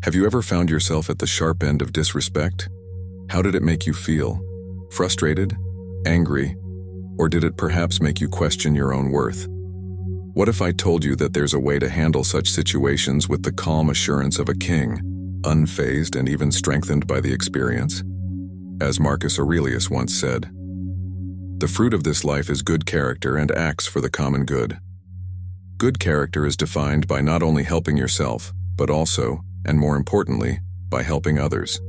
Have you ever found yourself at the sharp end of disrespect? How did it make you feel? Frustrated? Angry? Or did it perhaps make you question your own worth? What if I told you that there's a way to handle such situations with the calm assurance of a king, unfazed and even strengthened by the experience? As Marcus Aurelius once said, "The fruit of this life is good character and acts for the common good." Good character is defined by not only helping yourself, but also, and more importantly, by helping others.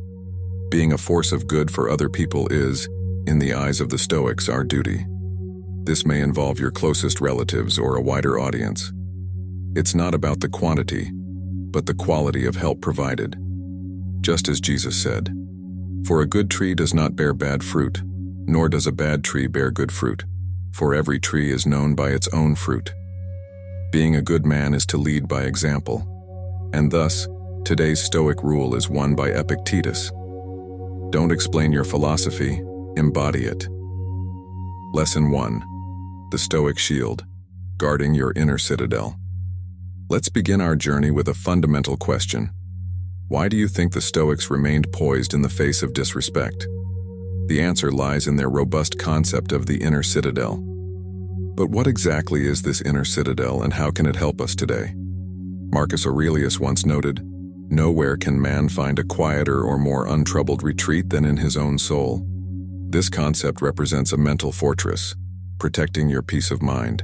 Being a force of good for other people is, in the eyes of the Stoics, our duty. This may involve your closest relatives or a wider audience. It's not about the quantity, but the quality of help provided. Just as Jesus said, "For a good tree does not bear bad fruit, nor does a bad tree bear good fruit, for every tree is known by its own fruit." Being a good man is to lead by example, and thus, today's Stoic rule is one by Epictetus. Don't explain your philosophy, embody it. Lesson 1. The Stoic Shield, Guarding Your Inner Citadel. Let's begin our journey with a fundamental question. Why do you think the Stoics remained poised in the face of disrespect? The answer lies in their robust concept of the inner citadel. But what exactly is this inner citadel and how can it help us today? Marcus Aurelius once noted, "Nowhere can man find a quieter or more untroubled retreat than in his own soul." This concept represents a mental fortress, protecting your peace of mind.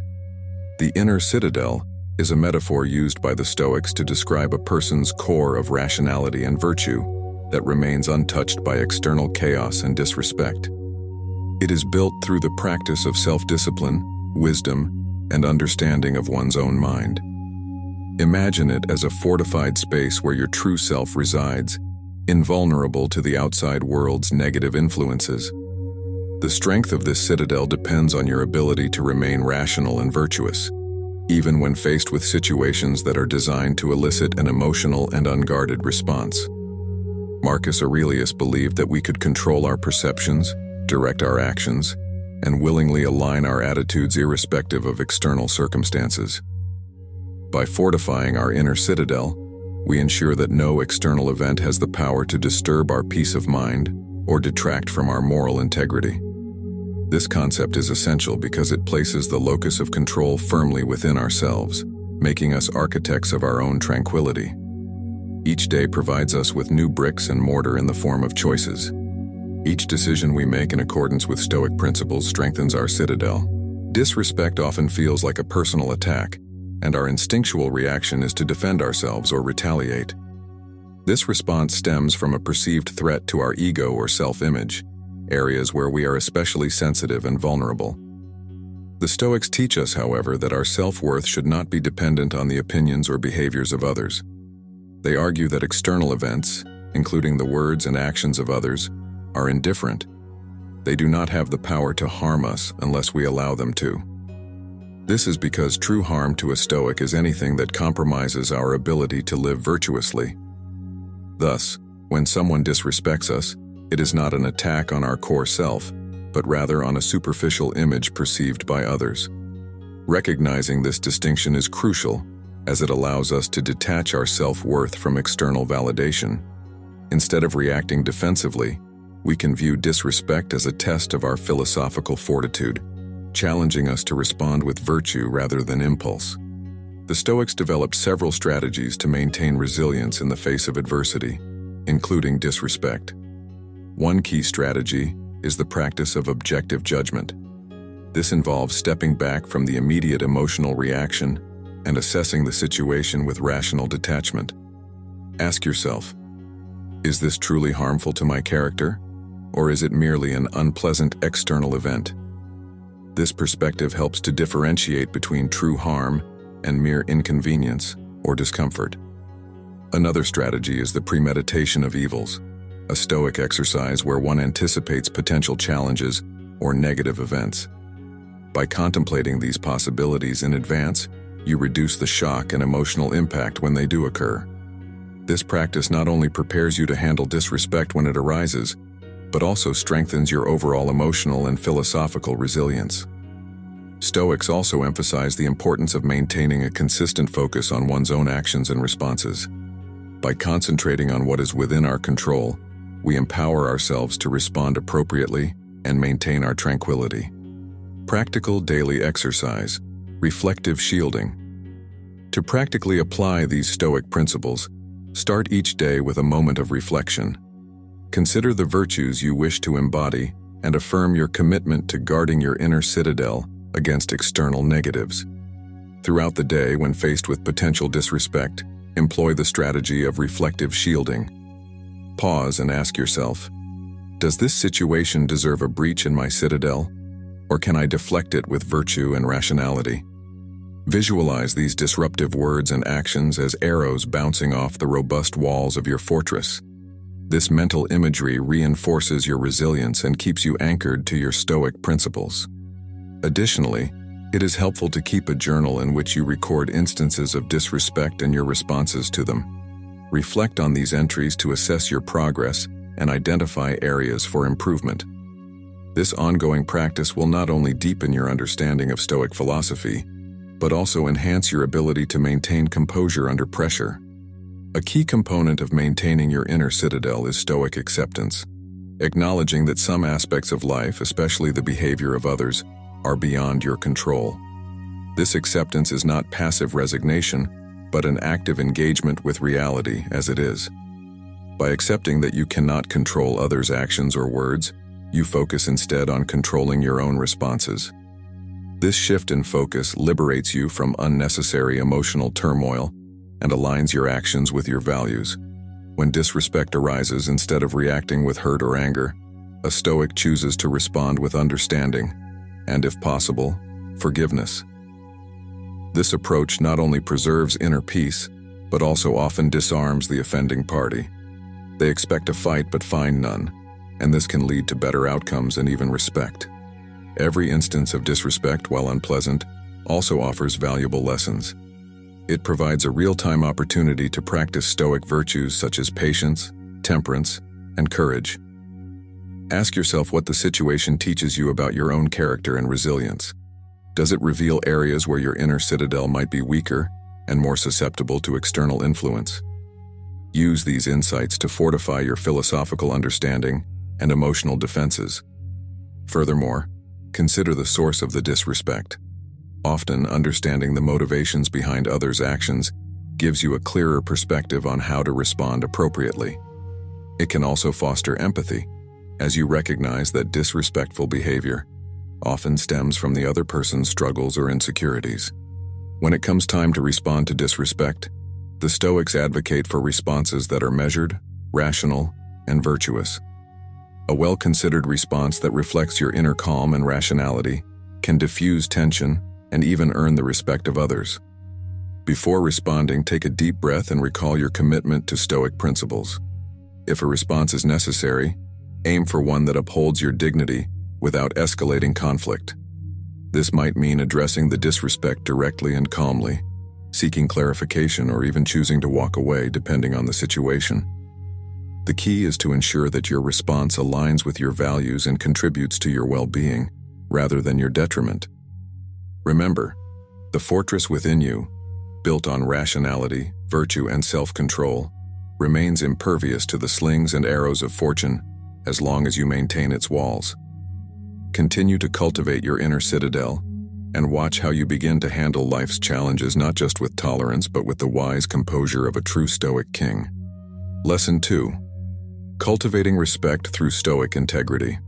The inner citadel is a metaphor used by the Stoics to describe a person's core of rationality and virtue that remains untouched by external chaos and disrespect. It is built through the practice of self-discipline, wisdom, and understanding of one's own mind. Imagine it as a fortified space where your true self resides, invulnerable to the outside world's negative influences. The strength of this citadel depends on your ability to remain rational and virtuous, even when faced with situations that are designed to elicit an emotional and unguarded response. Marcus Aurelius believed that we could control our perceptions, direct our actions, and willingly align our attitudes irrespective of external circumstances. By fortifying our inner citadel, we ensure that no external event has the power to disturb our peace of mind or detract from our moral integrity. This concept is essential because it places the locus of control firmly within ourselves, making us architects of our own tranquility. Each day provides us with new bricks and mortar in the form of choices. Each decision we make in accordance with Stoic principles strengthens our citadel. Disrespect often feels like a personal attack, and our instinctual reaction is to defend ourselves or retaliate. This response stems from a perceived threat to our ego or self-image, areas where we are especially sensitive and vulnerable. The Stoics teach us, however, that our self-worth should not be dependent on the opinions or behaviors of others. They argue that external events, including the words and actions of others, are indifferent. They do not have the power to harm us unless we allow them to. This is because true harm to a Stoic is anything that compromises our ability to live virtuously. Thus, when someone disrespects us, it is not an attack on our core self, but rather on a superficial image perceived by others. Recognizing this distinction is crucial, as it allows us to detach our self-worth from external validation. Instead of reacting defensively, we can view disrespect as a test of our philosophical fortitude, challenging us to respond with virtue rather than impulse. The Stoics developed several strategies to maintain resilience in the face of adversity, including disrespect. One key strategy is the practice of objective judgment. This involves stepping back from the immediate emotional reaction and assessing the situation with rational detachment. Ask yourself, is this truly harmful to my character, or is it merely an unpleasant external event? This perspective helps to differentiate between true harm and mere inconvenience or discomfort. Another strategy is the premeditation of evils, a Stoic exercise where one anticipates potential challenges or negative events. By contemplating these possibilities in advance, you reduce the shock and emotional impact when they do occur. This practice not only prepares you to handle disrespect when it arises, but also strengthens your overall emotional and philosophical resilience. Stoics also emphasize the importance of maintaining a consistent focus on one's own actions and responses. By concentrating on what is within our control, we empower ourselves to respond appropriately and maintain our tranquility. Practical daily exercise, reflective shielding. To practically apply these Stoic principles, start each day with a moment of reflection. Consider the virtues you wish to embody and affirm your commitment to guarding your inner citadel against external negatives. Throughout the day, when faced with potential disrespect, employ the strategy of reflective shielding. Pause and ask yourself, does this situation deserve a breach in my citadel, or can I deflect it with virtue and rationality? Visualize these disruptive words and actions as arrows bouncing off the robust walls of your fortress. This mental imagery reinforces your resilience and keeps you anchored to your Stoic principles. Additionally, it is helpful to keep a journal in which you record instances of disrespect and your responses to them. Reflect on these entries to assess your progress and identify areas for improvement. This ongoing practice will not only deepen your understanding of Stoic philosophy, but also enhance your ability to maintain composure under pressure. A key component of maintaining your inner citadel is Stoic acceptance, acknowledging that some aspects of life, especially the behavior of others, are beyond your control. This acceptance is not passive resignation, but an active engagement with reality as it is. By accepting that you cannot control others' actions or words, you focus instead on controlling your own responses. This shift in focus liberates you from unnecessary emotional turmoil and aligns your actions with your values. When disrespect arises, instead of reacting with hurt or anger, a Stoic chooses to respond with understanding and, if possible, forgiveness. This approach not only preserves inner peace, but also often disarms the offending party. They expect a fight but find none, and this can lead to better outcomes and even respect. Every instance of disrespect, while unpleasant, also offers valuable lessons. It provides a real-time opportunity to practice Stoic virtues such as patience, temperance, and courage. Ask yourself what the situation teaches you about your own character and resilience. Does it reveal areas where your inner citadel might be weaker and more susceptible to external influence? Use these insights to fortify your philosophical understanding and emotional defenses. Furthermore, consider the source of the disrespect. Often, understanding the motivations behind others' actions gives you a clearer perspective on how to respond appropriately. It can also foster empathy, as you recognize that disrespectful behavior often stems from the other person's struggles or insecurities. When it comes time to respond to disrespect, the Stoics advocate for responses that are measured, rational, and virtuous. A well-considered response that reflects your inner calm and rationality can diffuse tension and even earn the respect of others. Before responding, take a deep breath and recall your commitment to Stoic principles. If a response is necessary, aim for one that upholds your dignity without escalating conflict. This might mean addressing the disrespect directly and calmly, seeking clarification, or even choosing to walk away depending on the situation. The key is to ensure that your response aligns with your values and contributes to your well-being, rather than your detriment. Remember, the fortress within you, built on rationality, virtue, and self-control, remains impervious to the slings and arrows of fortune as long as you maintain its walls. Continue to cultivate your inner citadel and watch how you begin to handle life's challenges not just with tolerance but with the wise composure of a true Stoic king. Lesson 2. Cultivating respect through Stoic integrity.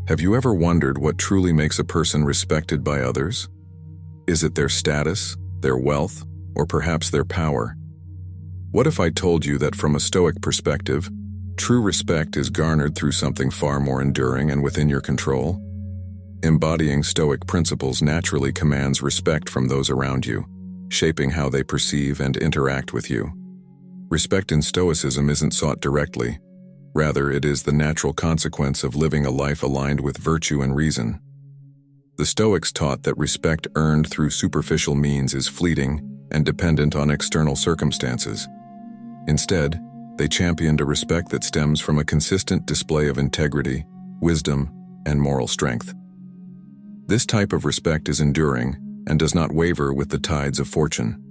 Have you ever wondered what truly makes a person respected by others? Is it their status, their wealth, or perhaps their power? What if I told you that from a Stoic perspective, true respect is garnered through something far more enduring and within your control? Embodying Stoic principles naturally commands respect from those around you, shaping how they perceive and interact with you. Respect in Stoicism isn't sought directly. Rather, it is the natural consequence of living a life aligned with virtue and reason. The Stoics taught that respect earned through superficial means is fleeting and dependent on external circumstances. Instead, they championed a respect that stems from a consistent display of integrity, wisdom, and moral strength. This type of respect is enduring and does not waver with the tides of fortune.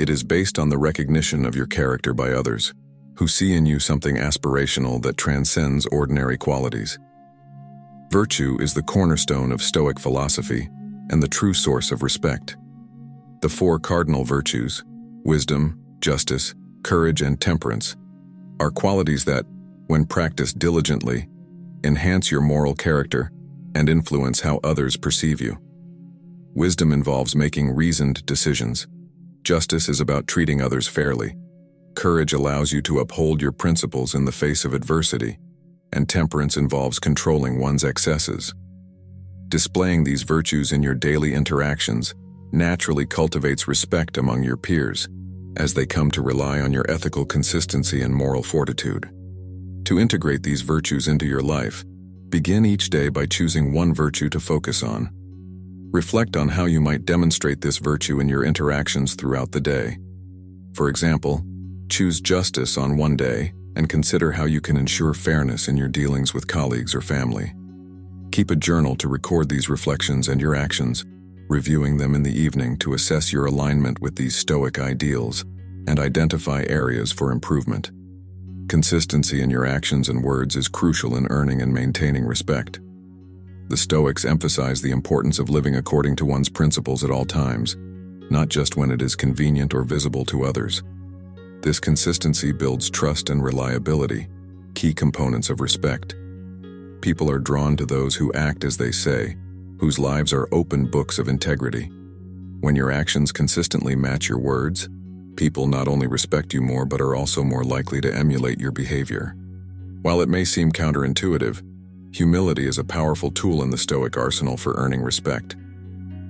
It is based on the recognition of your character by others, who see in you something aspirational that transcends ordinary qualities. Virtue is the cornerstone of Stoic philosophy and the true source of respect. The four cardinal virtues, wisdom, justice, courage, and temperance, are qualities that, when practiced diligently, enhance your moral character and influence how others perceive you. Wisdom involves making reasoned decisions. Justice is about treating others fairly. Courage allows you to uphold your principles in the face of adversity, and temperance involves controlling one's excesses. Displaying these virtues in your daily interactions naturally cultivates respect among your peers, as they come to rely on your ethical consistency and moral fortitude. To integrate these virtues into your life, begin each day by choosing one virtue to focus on. Reflect on how you might demonstrate this virtue in your interactions throughout the day. For example, choose justice on one day and consider how you can ensure fairness in your dealings with colleagues or family. Keep a journal to record these reflections and your actions, reviewing them in the evening to assess your alignment with these Stoic ideals and identify areas for improvement. Consistency in your actions and words is crucial in earning and maintaining respect. The Stoics emphasize the importance of living according to one's principles at all times, not just when it is convenient or visible to others. This consistency builds trust and reliability, key components of respect. People are drawn to those who act as they say, whose lives are open books of integrity. When your actions consistently match your words, people not only respect you more but are also more likely to emulate your behavior. While it may seem counterintuitive, humility is a powerful tool in the Stoic arsenal for earning respect.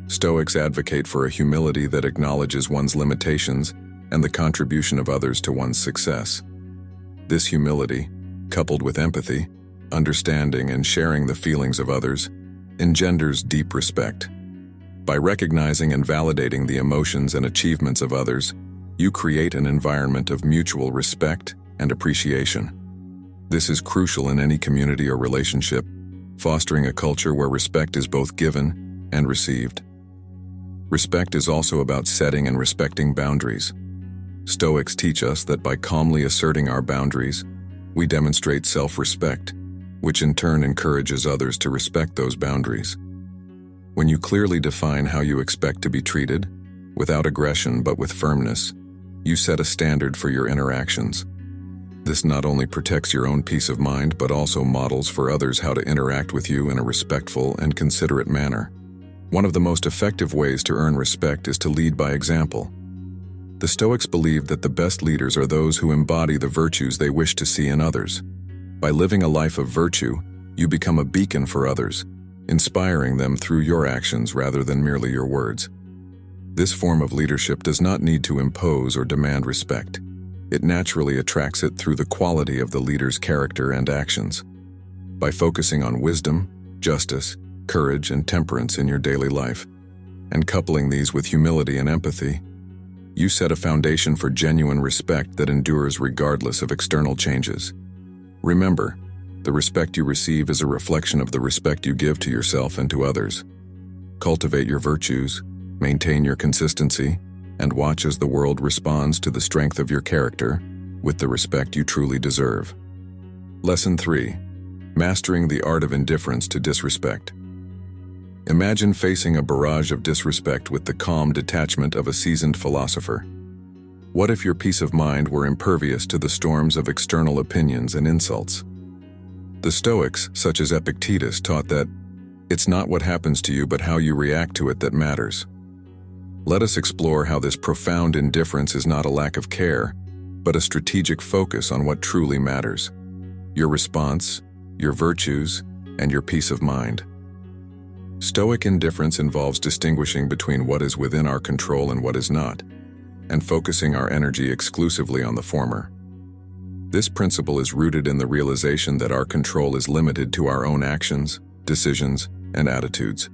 Stoics advocate for a humility that acknowledges one's limitations and the contribution of others to one's success. This humility, coupled with empathy, understanding, and sharing the feelings of others, engenders deep respect. By recognizing and validating the emotions and achievements of others, you create an environment of mutual respect and appreciation. This is crucial in any community or relationship, fostering a culture where respect is both given and received. Respect is also about setting and respecting boundaries. Stoics teach us that by calmly asserting our boundaries, we demonstrate self-respect, which in turn encourages others to respect those boundaries. When you clearly define how you expect to be treated, without aggression but with firmness, you set a standard for your interactions. This not only protects your own peace of mind but also models for others how to interact with you in a respectful and considerate manner. One of the most effective ways to earn respect is to lead by example. The Stoics believe that the best leaders are those who embody the virtues they wish to see in others. By living a life of virtue, you become a beacon for others, inspiring them through your actions rather than merely your words. This form of leadership does not need to impose or demand respect. It naturally attracts it through the quality of the leader's character and actions. By focusing on wisdom, justice, courage, and temperance in your daily life, and coupling these with humility and empathy, you set a foundation for genuine respect that endures regardless of external changes. Remember, the respect you receive is a reflection of the respect you give to yourself and to others. Cultivate your virtues, maintain your consistency, and watch as the world responds to the strength of your character with the respect you truly deserve. Lesson 3. Mastering the art of indifference to disrespect. Imagine facing a barrage of disrespect with the calm detachment of a seasoned philosopher. What if your peace of mind were impervious to the storms of external opinions and insults? The Stoics, such as Epictetus, taught that it's not what happens to you but how you react to it that matters. Let us explore how this profound indifference is not a lack of care, but a strategic focus on what truly matters: your response, your virtues, and your peace of mind. Stoic indifference involves distinguishing between what is within our control and what is not, and focusing our energy exclusively on the former. This principle is rooted in the realization that our control is limited to our own actions, decisions, and attitudes.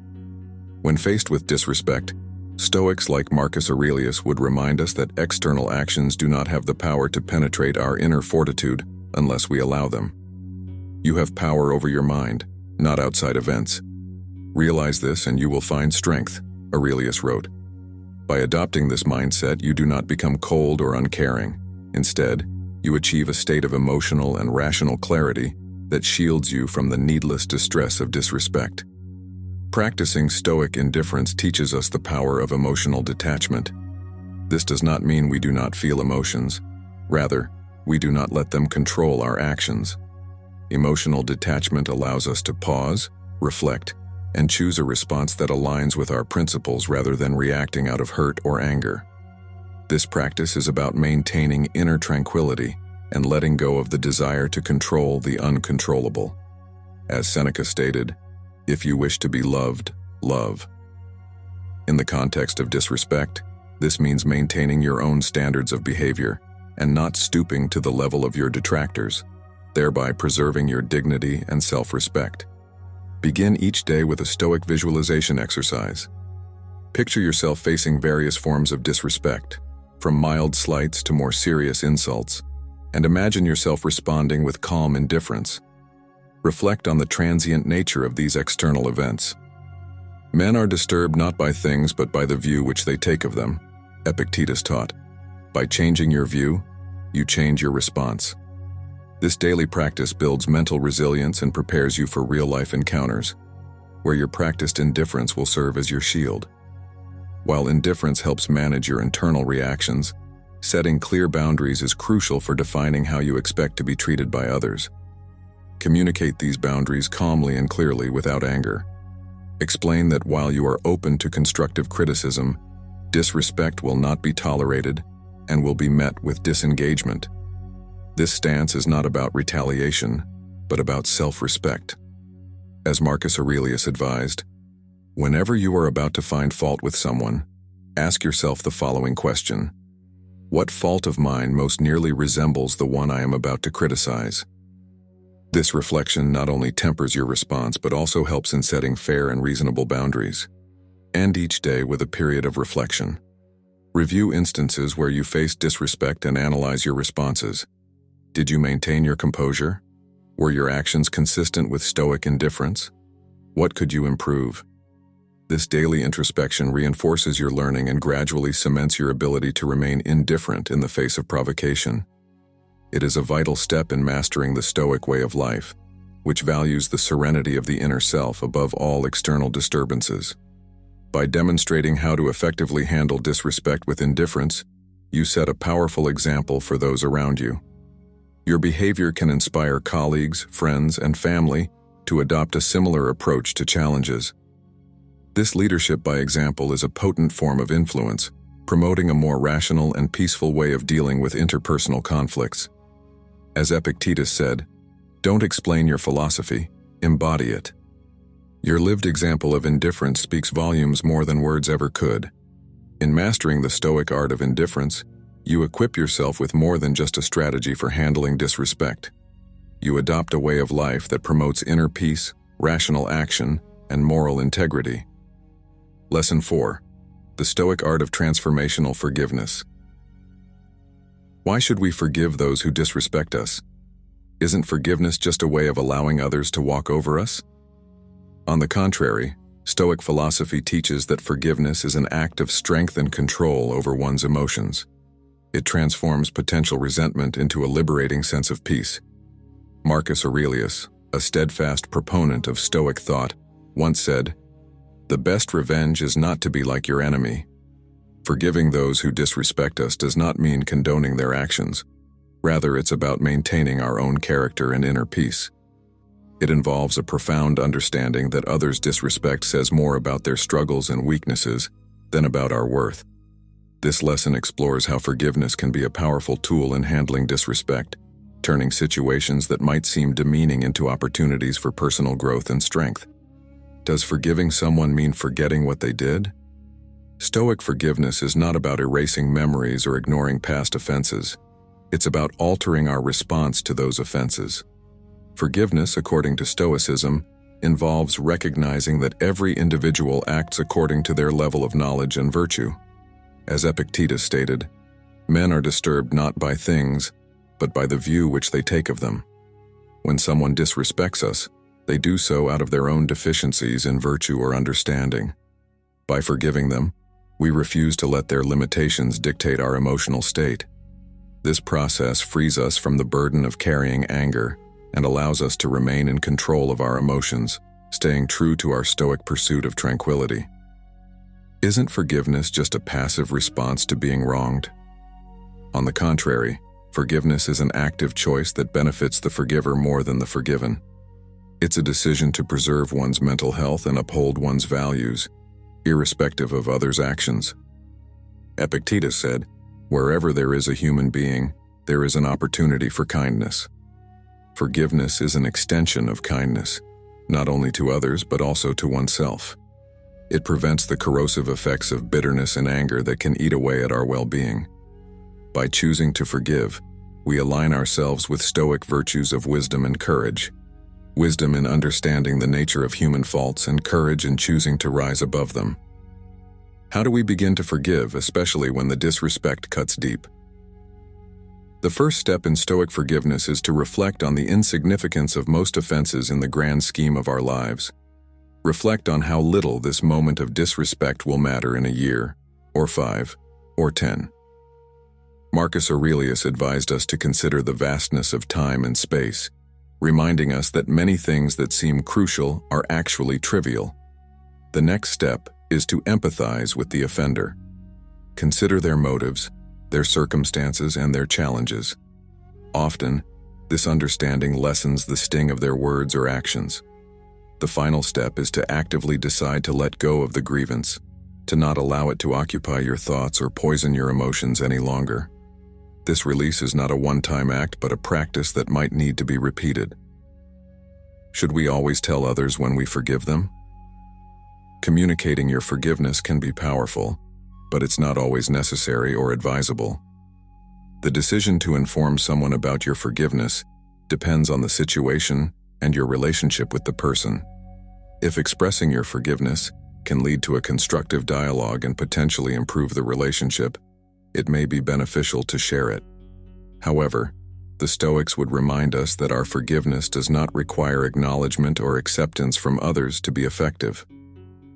When faced with disrespect, Stoics like Marcus Aurelius would remind us that external actions do not have the power to penetrate our inner fortitude unless we allow them. You have power over your mind, not outside events. Realize this and you will find strength, Aurelius wrote. By adopting this mindset, you do not become cold or uncaring. Instead, you achieve a state of emotional and rational clarity that shields you from the needless distress of disrespect. Practicing Stoic indifference teaches us the power of emotional detachment. This does not mean we do not feel emotions. Rather, we do not let them control our actions. Emotional detachment allows us to pause, reflect, and choose a response that aligns with our principles rather than reacting out of hurt or anger. This practice is about maintaining inner tranquility and letting go of the desire to control the uncontrollable. As Seneca stated, "If you wish to be loved, love." In the context of disrespect, this means maintaining your own standards of behavior and not stooping to the level of your detractors, thereby preserving your dignity and self-respect. Begin each day with a Stoic visualization exercise. Picture yourself facing various forms of disrespect, from mild slights to more serious insults, and imagine yourself responding with calm indifference. Reflect on the transient nature of these external events. Men are disturbed not by things but by the view which they take of them, Epictetus taught. By changing your view, you change your response. This daily practice builds mental resilience and prepares you for real-life encounters, where your practiced indifference will serve as your shield. While indifference helps manage your internal reactions, setting clear boundaries is crucial for defining how you expect to be treated by others. Communicate these boundaries calmly and clearly without anger. Explain that while you are open to constructive criticism, disrespect will not be tolerated and will be met with disengagement. This stance is not about retaliation, but about self-respect. As Marcus Aurelius advised, whenever you are about to find fault with someone, ask yourself the following question: what fault of mine most nearly resembles the one I am about to criticize? This reflection not only tempers your response but also helps in setting fair and reasonable boundaries. End each day with a period of reflection. Review instances where you faced disrespect and analyze your responses. Did you maintain your composure? Were your actions consistent with Stoic indifference? What could you improve? This daily introspection reinforces your learning and gradually cements your ability to remain indifferent in the face of provocation. It is a vital step in mastering the Stoic way of life, which values the serenity of the inner self above all external disturbances. By demonstrating how to effectively handle disrespect with indifference, you set a powerful example for those around you. Your behavior can inspire colleagues, friends, and family to adopt a similar approach to challenges. This leadership by example is a potent form of influence, promoting a more rational and peaceful way of dealing with interpersonal conflicts. As Epictetus said, "Don't explain your philosophy, embody it." Your lived example of indifference speaks volumes more than words ever could. In mastering the Stoic art of indifference, you equip yourself with more than just a strategy for handling disrespect. You adopt a way of life that promotes inner peace, rational action, and moral integrity. Lesson 4. The Stoic art of transformational forgiveness. Why should we forgive those who disrespect us? Isn't forgiveness just a way of allowing others to walk over us? On the contrary, Stoic philosophy teaches that forgiveness is an act of strength and control over one's emotions. It transforms potential resentment into a liberating sense of peace. Marcus Aurelius, a steadfast proponent of Stoic thought, once said, "The best revenge is not to be like your enemy." Forgiving those who disrespect us does not mean condoning their actions. Rather, it's about maintaining our own character and inner peace. It involves a profound understanding that others' disrespect says more about their struggles and weaknesses than about our worth. This lesson explores how forgiveness can be a powerful tool in handling disrespect, turning situations that might seem demeaning into opportunities for personal growth and strength. Does forgiving someone mean forgetting what they did? Stoic forgiveness is not about erasing memories or ignoring past offenses. It's about altering our response to those offenses. Forgiveness, according to Stoicism, involves recognizing that every individual acts according to their level of knowledge and virtue. As Epictetus stated, "Men are disturbed not by things, but by the view which they take of them." When someone disrespects us, they do so out of their own deficiencies in virtue or understanding. By forgiving them, We refuse to let their limitations dictate our emotional state. This process frees us from the burden of carrying anger and allows us to remain in control of our emotions, staying true to our stoic pursuit of tranquility. Isn't forgiveness just a passive response to being wronged? On the contrary, forgiveness is an active choice that benefits the forgiver more than the forgiven. It's a decision to preserve one's mental health and uphold one's values, irrespective of others' actions. Epictetus said, "Wherever there is a human being, there is an opportunity for kindness." Forgiveness is an extension of kindness, not only to others but also to oneself. It prevents the corrosive effects of bitterness and anger that can eat away at our well-being. By choosing to forgive, we align ourselves with stoic virtues of wisdom and courage. Wisdom in understanding the nature of human faults and courage in choosing to rise above them. How do we begin to forgive, especially when the disrespect cuts deep? The first step in stoic forgiveness is to reflect on the insignificance of most offenses in the grand scheme of our lives. Reflect on how little this moment of disrespect will matter in a year, or 5, or 10. Marcus Aurelius advised us to consider the vastness of time and space, reminding us that many things that seem crucial are actually trivial. The next step is to empathize with the offender. Consider their motives, their circumstances, and their challenges. Often, this understanding lessens the sting of their words or actions. The final step is to actively decide to let go of the grievance, to not allow it to occupy your thoughts or poison your emotions any longer. This release is not a one-time act, but a practice that might need to be repeated. Should we always tell others when we forgive them? Communicating your forgiveness can be powerful, but it's not always necessary or advisable. The decision to inform someone about your forgiveness depends on the situation and your relationship with the person. If expressing your forgiveness can lead to a constructive dialogue and potentially improve the relationship, it may be beneficial to share it. However, the Stoics would remind us that our forgiveness does not require acknowledgement or acceptance from others to be effective.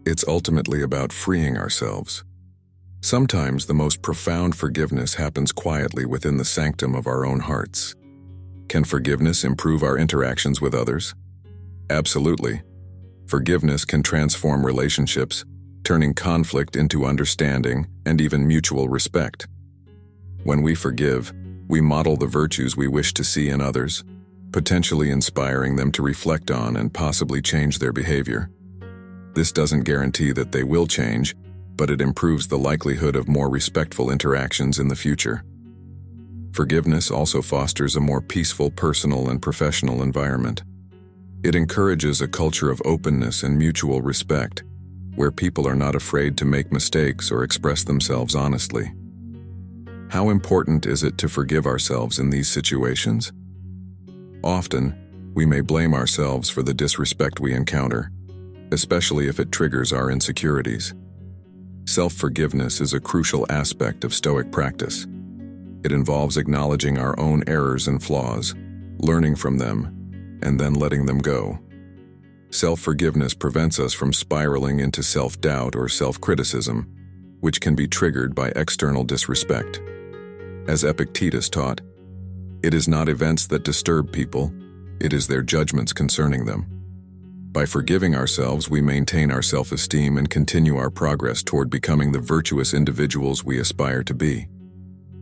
It's ultimately about freeing ourselves. Sometimes the most profound forgiveness happens quietly within the sanctum of our own hearts. Can forgiveness improve our interactions with others? Absolutely. Forgiveness can transform relationships, turning conflict into understanding and even mutual respect. When we forgive, we model the virtues we wish to see in others, potentially inspiring them to reflect on and possibly change their behavior. This doesn't guarantee that they will change, but it improves the likelihood of more respectful interactions in the future. Forgiveness also fosters a more peaceful personal and professional environment. It encourages a culture of openness and mutual respect, where people are not afraid to make mistakes or express themselves honestly. How important is it to forgive ourselves in these situations? Often, we may blame ourselves for the disrespect we encounter, especially if it triggers our insecurities. Self-forgiveness is a crucial aspect of Stoic practice. It involves acknowledging our own errors and flaws, learning from them, and then letting them go. Self-forgiveness prevents us from spiraling into self-doubt or self-criticism, which can be triggered by external disrespect. As Epictetus taught, it is not events that disturb people, it is their judgments concerning them. By forgiving ourselves, we maintain our self-esteem and continue our progress toward becoming the virtuous individuals we aspire to be.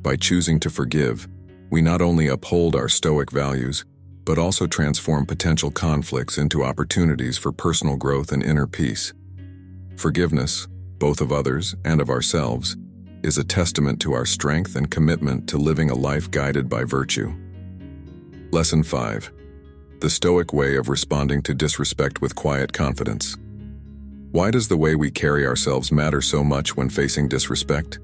By choosing to forgive, we not only uphold our Stoic values, but also transform potential conflicts into opportunities for personal growth and inner peace. Forgiveness, both of others and of ourselves, is a testament to our strength and commitment to living a life guided by virtue. Lesson 5. The Stoic way of responding to disrespect with quiet confidence. Why does the way we carry ourselves matter so much when facing disrespect?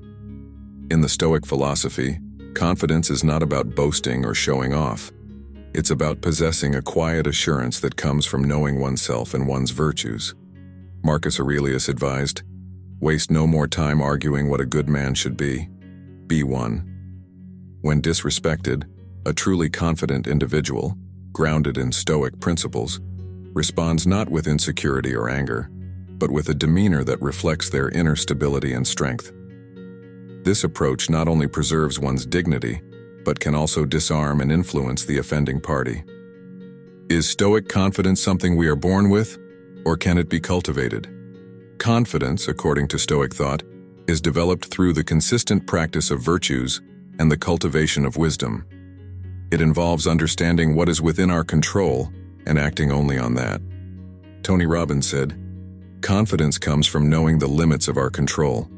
In the Stoic philosophy, confidence is not about boasting or showing off. It's about possessing a quiet assurance that comes from knowing oneself and one's virtues. Marcus Aurelius advised, "Waste no more time arguing what a good man should be. Be one." When disrespected, a truly confident individual, grounded in Stoic principles, responds not with insecurity or anger, but with a demeanor that reflects their inner stability and strength. This approach not only preserves one's dignity, but can also disarm and influence the offending party. Is Stoic confidence something we are born with, or can it be cultivated? Confidence, according to Stoic thought, is developed through the consistent practice of virtues and the cultivation of wisdom. It involves understanding what is within our control and acting only on that. Tony Robbins said, "Confidence comes from knowing the limits of our control.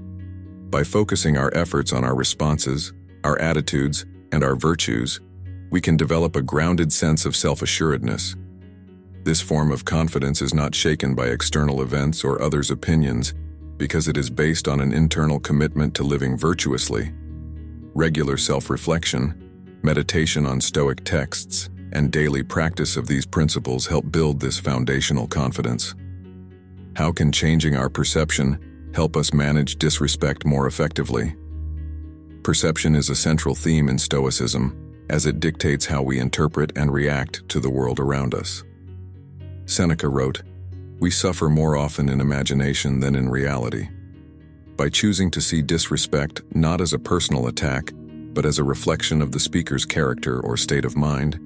By focusing our efforts on our responses, our attitudes, and our virtues, we can develop a grounded sense of self-assuredness. This form of confidence is not shaken by external events or others' opinions because it is based on an internal commitment to living virtuously. Regular self-reflection, meditation on Stoic texts, and daily practice of these principles help build this foundational confidence." How can changing our perception help us manage disrespect more effectively? Perception is a central theme in Stoicism, as it dictates how we interpret and react to the world around us. Seneca wrote, "We suffer more often in imagination than in reality." By choosing to see disrespect not as a personal attack, but as a reflection of the speaker's character or state of mind,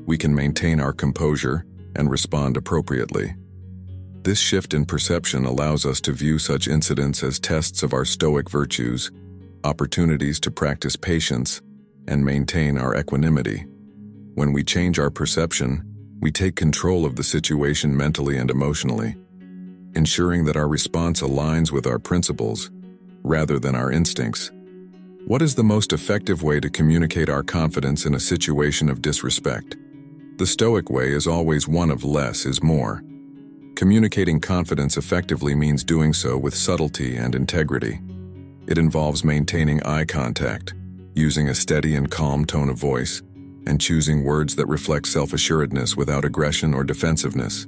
we can maintain our composure and respond appropriately. This shift in perception allows us to view such incidents as tests of our Stoic virtues, opportunities to practice patience, and maintain our equanimity. When we change our perception, we take control of the situation mentally and emotionally, ensuring that our response aligns with our principles rather than our instincts. What is the most effective way to communicate our confidence in a situation of disrespect? The Stoic way is always one of less is more. Communicating confidence effectively means doing so with subtlety and integrity. It involves maintaining eye contact, using a steady and calm tone of voice, and choosing words that reflect self-assuredness without aggression or defensiveness.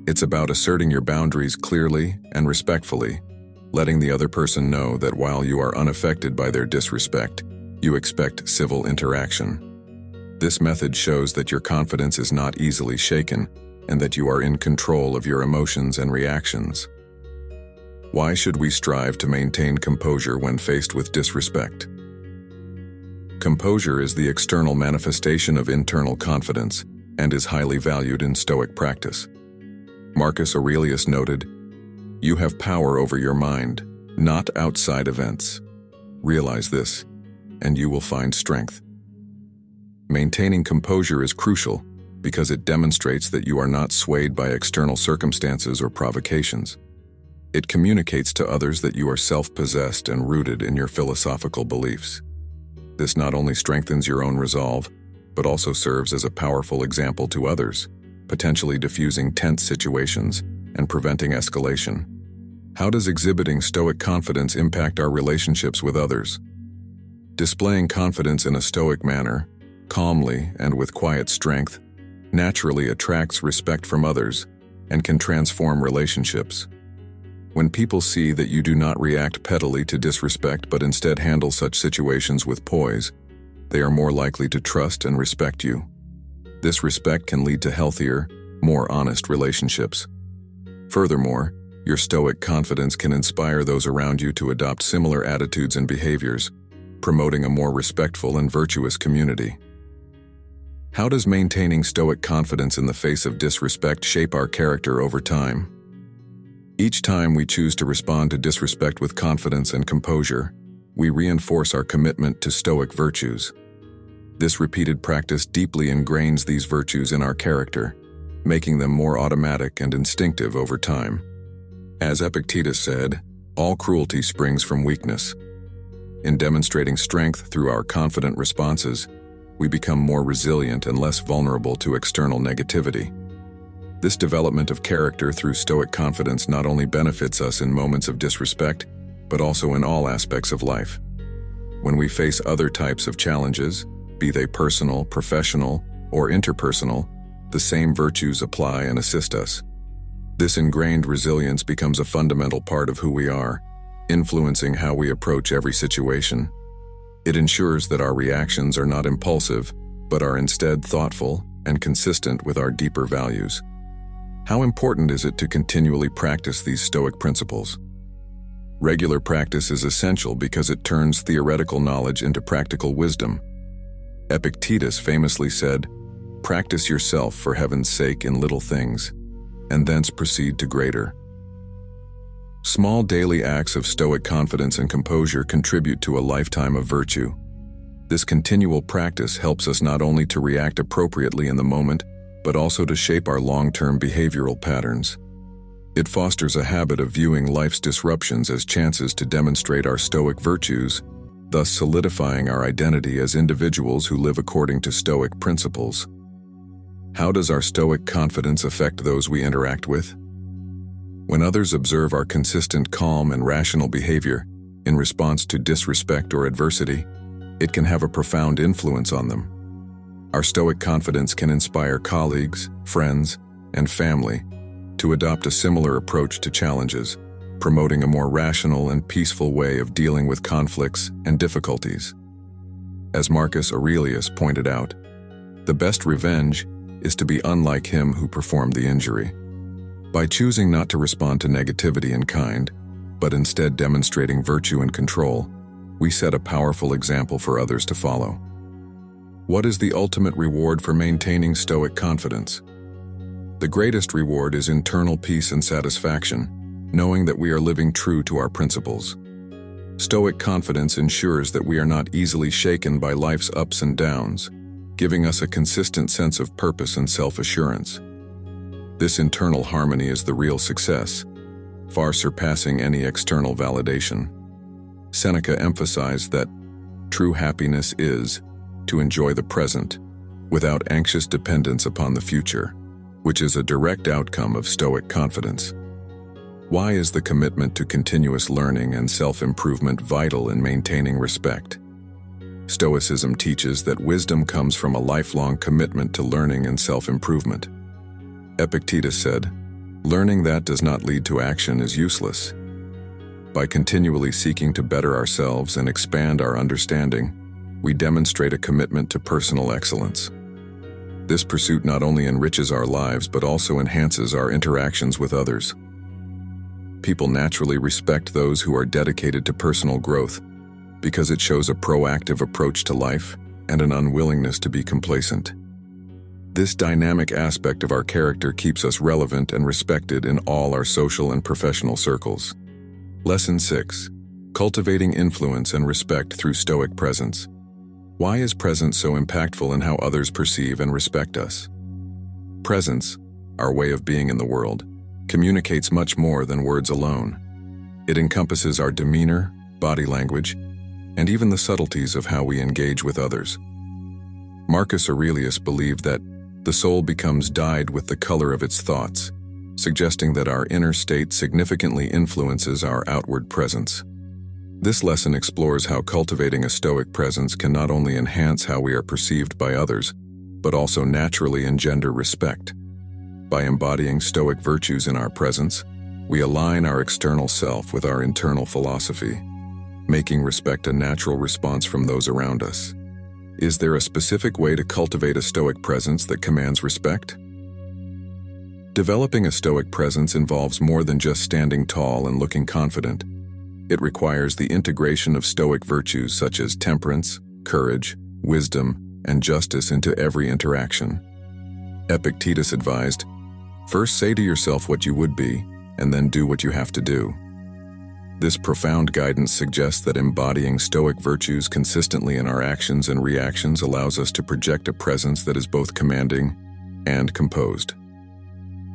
It's about asserting your boundaries clearly and respectfully, letting the other person know that while you are unaffected by their disrespect, you expect civil interaction. This method shows that your confidence is not easily shaken and that you are in control of your emotions and reactions. Why should we strive to maintain composure when faced with disrespect? Composure is the external manifestation of internal confidence and is highly valued in Stoic practice. Marcus Aurelius noted, "You have power over your mind, not outside events. Realize this, and you will find strength." Maintaining composure is crucial because it demonstrates that you are not swayed by external circumstances or provocations. It communicates to others that you are self-possessed and rooted in your philosophical beliefs. This not only strengthens your own resolve, but also serves as a powerful example to others, potentially diffusing tense situations and preventing escalation. How does exhibiting Stoic confidence impact our relationships with others? Displaying confidence in a Stoic manner, calmly and with quiet strength, naturally attracts respect from others and can transform relationships. When people see that you do not react pettily to disrespect but instead handle such situations with poise, they are more likely to trust and respect you. This respect can lead to healthier, more honest relationships. Furthermore, your Stoic confidence can inspire those around you to adopt similar attitudes and behaviors, promoting a more respectful and virtuous community. How does maintaining Stoic confidence in the face of disrespect shape our character over time? Each time we choose to respond to disrespect with confidence and composure, we reinforce our commitment to Stoic virtues. This repeated practice deeply ingrains these virtues in our character, making them more automatic and instinctive over time. As Epictetus said, "All cruelty springs from weakness." In demonstrating strength through our confident responses, we become more resilient and less vulnerable to external negativity. This development of character through Stoic confidence not only benefits us in moments of disrespect, but also in all aspects of life. When we face other types of challenges, be they personal, professional, or interpersonal, the same virtues apply and assist us. This ingrained resilience becomes a fundamental part of who we are, influencing how we approach every situation. It ensures that our reactions are not impulsive, but are instead thoughtful and consistent with our deeper values. How important is it to continually practice these Stoic principles? Regular practice is essential because it turns theoretical knowledge into practical wisdom. Epictetus famously said, "Practice yourself for heaven's sake in little things, and thence proceed to greater." Small daily acts of Stoic confidence and composure contribute to a lifetime of virtue. This continual practice helps us not only to react appropriately in the moment, but also to shape our long-term behavioral patterns. It fosters a habit of viewing life's disruptions as chances to demonstrate our Stoic virtues, thus solidifying our identity as individuals who live according to Stoic principles. How does our Stoic confidence affect those we interact with? When others observe our consistent calm and rational behavior in response to disrespect or adversity, it can have a profound influence on them. Our Stoic confidence can inspire colleagues, friends, and family to adopt a similar approach to challenges, promoting a more rational and peaceful way of dealing with conflicts and difficulties. As Marcus Aurelius pointed out, the best revenge is to be unlike him who performed the injury. By choosing not to respond to negativity in kind, but instead demonstrating virtue and control, we set a powerful example for others to follow. What is the ultimate reward for maintaining Stoic confidence? The greatest reward is internal peace and satisfaction, knowing that we are living true to our principles. Stoic confidence ensures that we are not easily shaken by life's ups and downs, giving us a consistent sense of purpose and self-assurance. This internal harmony is the real success, far surpassing any external validation. Seneca emphasized that true happiness is to enjoy the present without anxious dependence upon the future, which is a direct outcome of Stoic confidence. Why is the commitment to continuous learning and self-improvement vital in maintaining respect? Stoicism teaches that wisdom comes from a lifelong commitment to learning and self-improvement. Epictetus said, "Learning that does not lead to action is useless." By continually seeking to better ourselves and expand our understanding, we demonstrate a commitment to personal excellence. This pursuit not only enriches our lives but also enhances our interactions with others. People naturally respect those who are dedicated to personal growth because it shows a proactive approach to life and an unwillingness to be complacent. This dynamic aspect of our character keeps us relevant and respected in all our social and professional circles. Lesson 6. Cultivating influence and respect through Stoic presence. Why is presence so impactful in how others perceive and respect us? Presence, our way of being in the world, communicates much more than words alone. It encompasses our demeanor, body language, and even the subtleties of how we engage with others. Marcus Aurelius believed that the soul becomes dyed with the color of its thoughts, suggesting that our inner state significantly influences our outward presence. This lesson explores how cultivating a Stoic presence can not only enhance how we are perceived by others, but also naturally engender respect. By embodying Stoic virtues in our presence, we align our external self with our internal philosophy, making respect a natural response from those around us. Is there a specific way to cultivate a Stoic presence that commands respect? Developing a Stoic presence involves more than just standing tall and looking confident. It requires the integration of Stoic virtues such as temperance, courage, wisdom, and justice into every interaction. Epictetus advised, "First say to yourself what you would be, and then do what you have to do." This profound guidance suggests that embodying Stoic virtues consistently in our actions and reactions allows us to project a presence that is both commanding and composed.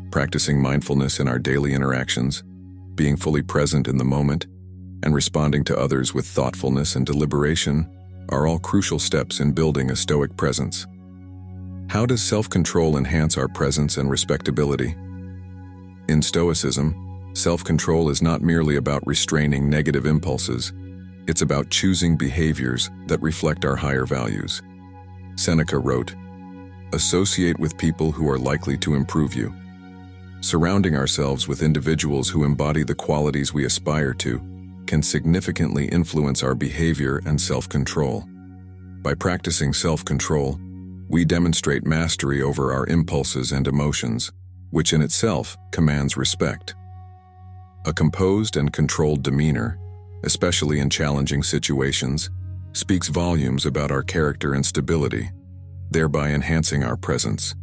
Practicing mindfulness in our daily interactions, being fully present in the moment, and responding to others with thoughtfulness and deliberation are all crucial steps in building a Stoic presence. How does self-control enhance our presence and respectability? In Stoicism, self-control is not merely about restraining negative impulses, it's about choosing behaviors that reflect our higher values. Seneca wrote, "Associate with people who are likely to improve you." Surrounding ourselves with individuals who embody the qualities we aspire to can significantly influence our behavior and self-control. By practicing self-control, we demonstrate mastery over our impulses and emotions, which in itself commands respect. A composed and controlled demeanor, especially in challenging situations, speaks volumes about our character and stability, thereby enhancing our presence.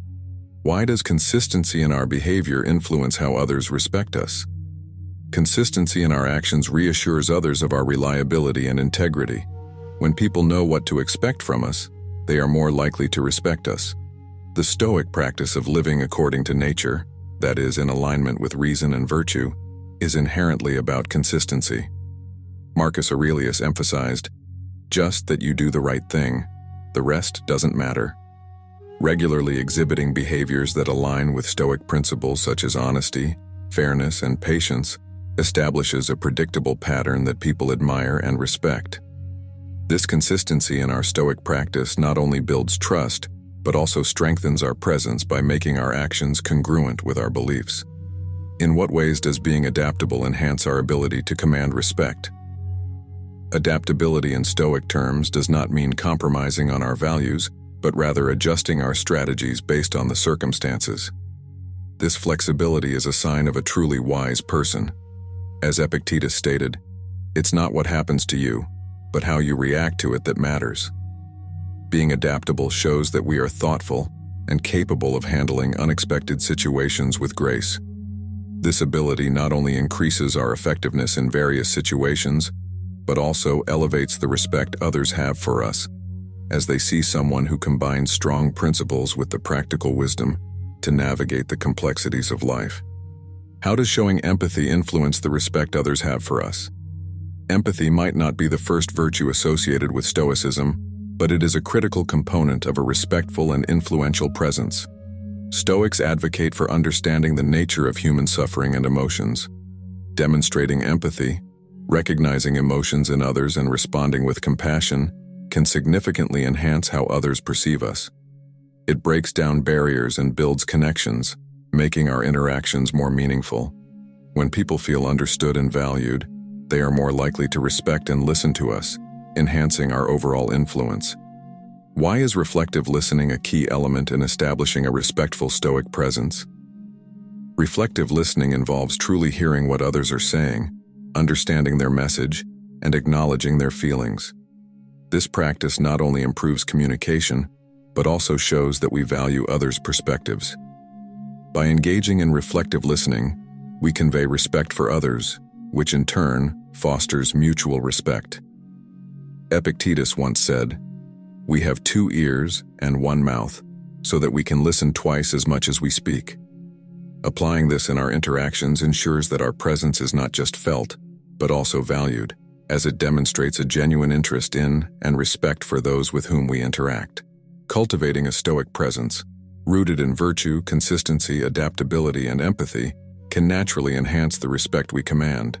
Why does consistency in our behavior influence how others respect us? Consistency in our actions reassures others of our reliability and integrity. When people know what to expect from us, they are more likely to respect us. The Stoic practice of living according to nature, that is, in alignment with reason and virtue, is inherently about consistency. Marcus Aurelius emphasized, "Just that you do the right thing, the rest doesn't matter." Regularly exhibiting behaviors that align with Stoic principles such as honesty, fairness, and patience establishes a predictable pattern that people admire and respect. This consistency in our Stoic practice not only builds trust, but also strengthens our presence by making our actions congruent with our beliefs. In what ways does being adaptable enhance our ability to command respect? Adaptability in Stoic terms does not mean compromising on our values, but rather adjusting our strategies based on the circumstances. This flexibility is a sign of a truly wise person. As Epictetus stated, "It's not what happens to you, but how you react to it that matters." Being adaptable shows that we are thoughtful and capable of handling unexpected situations with grace. This ability not only increases our effectiveness in various situations, but also elevates the respect others have for us, as they see someone who combines strong principles with the practical wisdom to navigate the complexities of life. How does showing empathy influence the respect others have for us? Empathy might not be the first virtue associated with Stoicism, but it is a critical component of a respectful and influential presence. Stoics advocate for understanding the nature of human suffering and emotions. Demonstrating empathy, recognizing emotions in others and responding with compassion can significantly enhance how others perceive us. It breaks down barriers and builds connections, making our interactions more meaningful. When people feel understood and valued, they are more likely to respect and listen to us, enhancing our overall influence. Why is reflective listening a key element in establishing a respectful Stoic presence? Reflective listening involves truly hearing what others are saying, understanding their message, and acknowledging their feelings. This practice not only improves communication, but also shows that we value others' perspectives. By engaging in reflective listening, we convey respect for others, which in turn fosters mutual respect. Epictetus once said, "We have 2 ears and 1 mouth, so that we can listen twice as much as we speak." Applying this in our interactions ensures that our presence is not just felt, but also valued, as it demonstrates a genuine interest in and respect for those with whom we interact. Cultivating a Stoic presence, rooted in virtue, consistency, adaptability, and empathy, can naturally enhance the respect we command.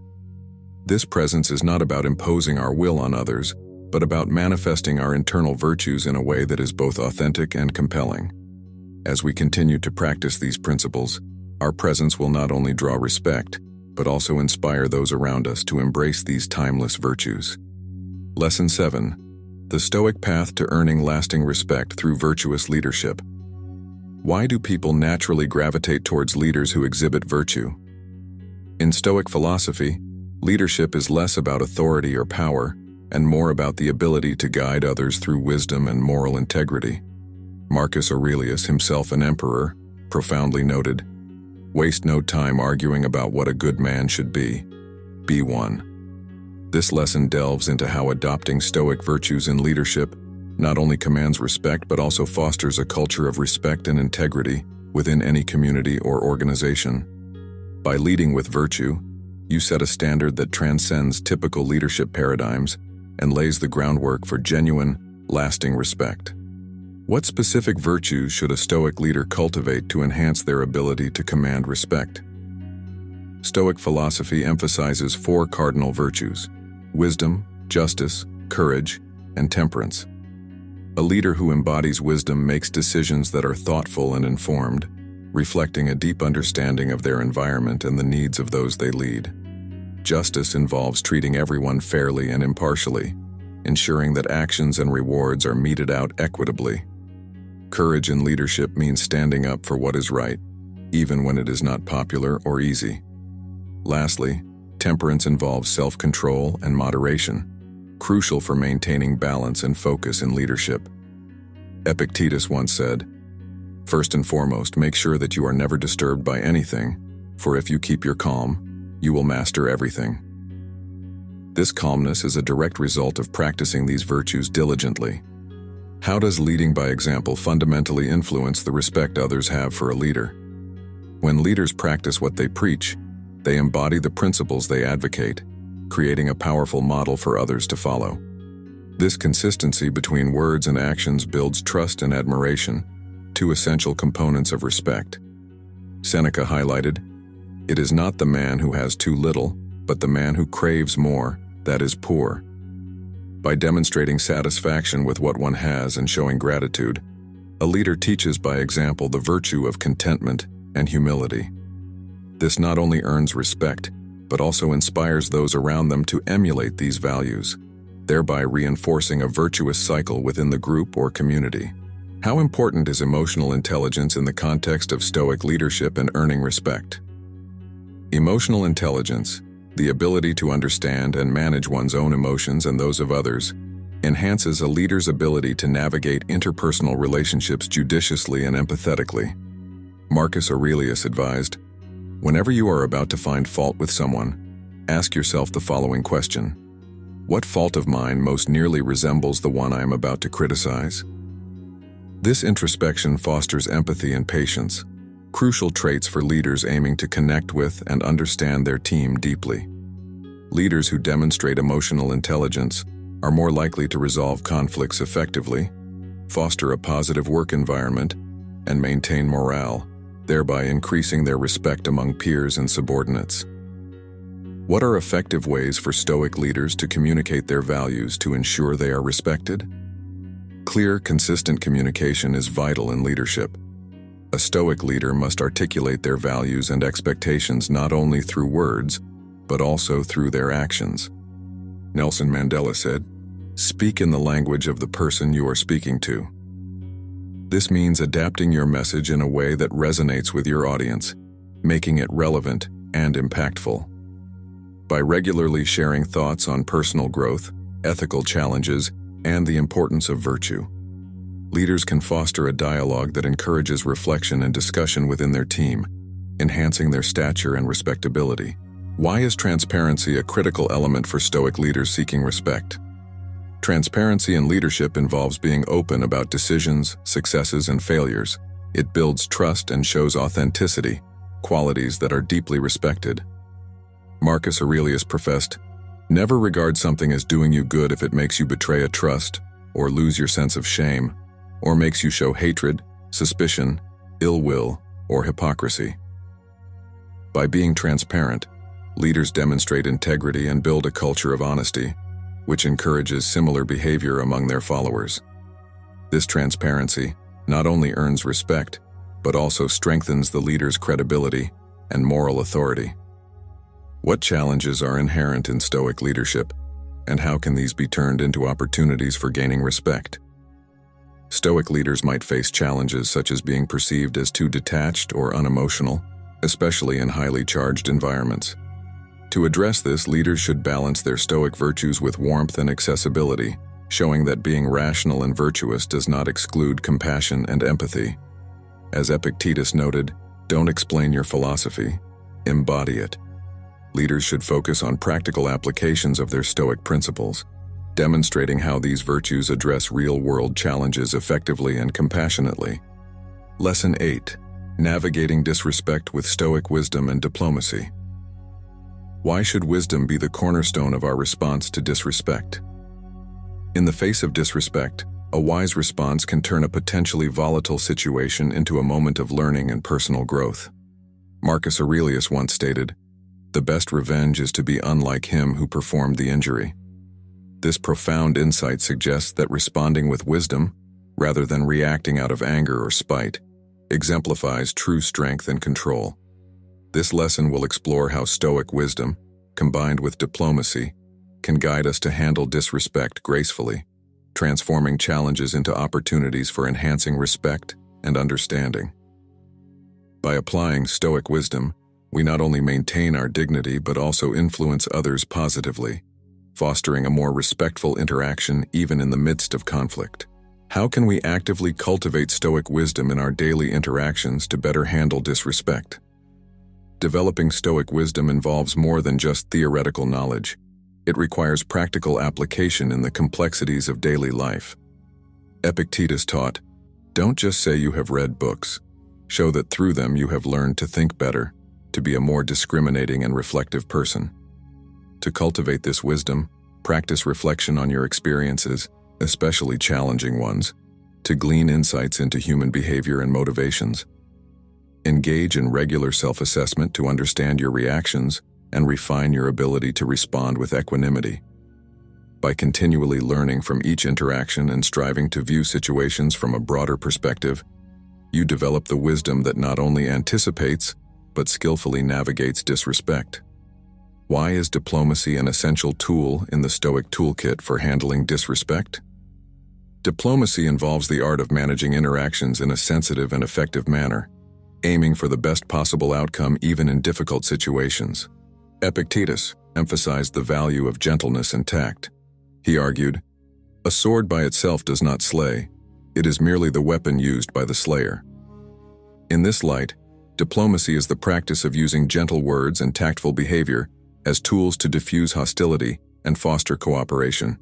This presence is not about imposing our will on others, but about manifesting our internal virtues in a way that is both authentic and compelling. As we continue to practice these principles, our presence will not only draw respect, but also inspire those around us to embrace these timeless virtues. Lesson 7. The Stoic Path to Earning Lasting Respect Through Virtuous Leadership. Why do people naturally gravitate towards leaders who exhibit virtue? In Stoic philosophy, leadership is less about authority or power, and more about the ability to guide others through wisdom and moral integrity. Marcus Aurelius, himself an emperor, profoundly noted, "Waste no time arguing about what a good man should be. Be one." This lesson delves into how adopting Stoic virtues in leadership not only commands respect but also fosters a culture of respect and integrity within any community or organization. By leading with virtue, you set a standard that transcends typical leadership paradigms and lays the groundwork for genuine, lasting respect. What specific virtues should a Stoic leader cultivate to enhance their ability to command respect? Stoic philosophy emphasizes 4 cardinal virtues: wisdom, justice, courage, and temperance. A leader who embodies wisdom makes decisions that are thoughtful and informed, reflecting a deep understanding of their environment and the needs of those they lead. Justice involves treating everyone fairly and impartially, ensuring that actions and rewards are meted out equitably. Courage in leadership means standing up for what is right, even when it is not popular or easy. Lastly, temperance involves self-control and moderation, crucial for maintaining balance and focus in leadership. Epictetus once said, "First and foremost, make sure that you are never disturbed by anything, for if you keep your calm, you will master everything." This calmness is a direct result of practicing these virtues diligently. How does leading by example fundamentally influence the respect others have for a leader? When leaders practice what they preach, they embody the principles they advocate, creating a powerful model for others to follow. This consistency between words and actions builds trust and admiration, two essential components of respect. Seneca highlighted, "It is not the man who has too little, but the man who craves more, that is poor." By demonstrating satisfaction with what one has and showing gratitude, a leader teaches by example the virtue of contentment and humility. This not only earns respect, but also inspires those around them to emulate these values, thereby reinforcing a virtuous cycle within the group or community. How important is emotional intelligence in the context of Stoic leadership and earning respect? Emotional intelligence, the ability to understand and manage one's own emotions and those of others, enhances a leader's ability to navigate interpersonal relationships judiciously and empathetically. Marcus Aurelius advised, "Whenever you are about to find fault with someone, ask yourself the following question: what fault of mine most nearly resembles the one I am about to criticize?" This introspection fosters empathy and patience, crucial traits for leaders aiming to connect with and understand their team deeply. Leaders who demonstrate emotional intelligence are more likely to resolve conflicts effectively, foster a positive work environment, and maintain morale, thereby increasing their respect among peers and subordinates. What are effective ways for Stoic leaders to communicate their values to ensure they are respected? Clear, consistent communication is vital in leadership. A Stoic leader must articulate their values and expectations not only through words, but also through their actions. Nelson Mandela said, "Speak in the language of the person you are speaking to." This means adapting your message in a way that resonates with your audience, making it relevant and impactful. By regularly sharing thoughts on personal growth, ethical challenges, and the importance of virtue, leaders can foster a dialogue that encourages reflection and discussion within their team, enhancing their stature and respectability. Why is transparency a critical element for Stoic leaders seeking respect? Transparency in leadership involves being open about decisions, successes, and failures. It builds trust and shows authenticity, qualities that are deeply respected. Marcus Aurelius professed, "Never regard something as doing you good if it makes you betray a trust, or lose your sense of shame, or makes you show hatred, suspicion, ill will, or hypocrisy." By being transparent, leaders demonstrate integrity and build a culture of honesty, which encourages similar behavior among their followers. This transparency not only earns respect, but also strengthens the leader's credibility and moral authority. What challenges are inherent in Stoic leadership, and how can these be turned into opportunities for gaining respect? Stoic leaders might face challenges such as being perceived as too detached or unemotional, especially in highly charged environments. To address this, leaders should balance their Stoic virtues with warmth and accessibility, showing that being rational and virtuous does not exclude compassion and empathy. As Epictetus noted, "Don't explain your philosophy, embody it." Leaders should focus on practical applications of their Stoic principles, demonstrating how these virtues address real-world challenges effectively and compassionately. Lesson 8. Navigating disrespect with Stoic wisdom and diplomacy. Why should wisdom be the cornerstone of our response to disrespect? In the face of disrespect, a wise response can turn a potentially volatile situation into a moment of learning and personal growth. Marcus Aurelius once stated, "The best revenge is to be unlike him who performed the injury." This profound insight suggests that responding with wisdom, rather than reacting out of anger or spite, exemplifies true strength and control. This lesson will explore how Stoic wisdom, combined with diplomacy, can guide us to handle disrespect gracefully, transforming challenges into opportunities for enhancing respect and understanding. By applying Stoic wisdom, we not only maintain our dignity but also influence others positively, fostering a more respectful interaction even in the midst of conflict. How can we actively cultivate Stoic wisdom in our daily interactions to better handle disrespect? Developing Stoic wisdom involves more than just theoretical knowledge. It requires practical application in the complexities of daily life. Epictetus taught, "Don't just say you have read books. Show that through them you have learned to think better, to be a more discriminating and reflective person." To cultivate this wisdom, practice reflection on your experiences, especially challenging ones, to glean insights into human behavior and motivations. Engage in regular self-assessment to understand your reactions and refine your ability to respond with equanimity. By continually learning from each interaction and striving to view situations from a broader perspective, you develop the wisdom that not only anticipates, but skillfully navigates disrespect. Why is diplomacy an essential tool in the Stoic toolkit for handling disrespect? Diplomacy involves the art of managing interactions in a sensitive and effective manner, aiming for the best possible outcome even in difficult situations. Epictetus emphasized the value of gentleness and tact. He argued, "A sword by itself does not slay, it is merely the weapon used by the slayer." In this light, diplomacy is the practice of using gentle words and tactful behavior as tools to diffuse hostility and foster cooperation.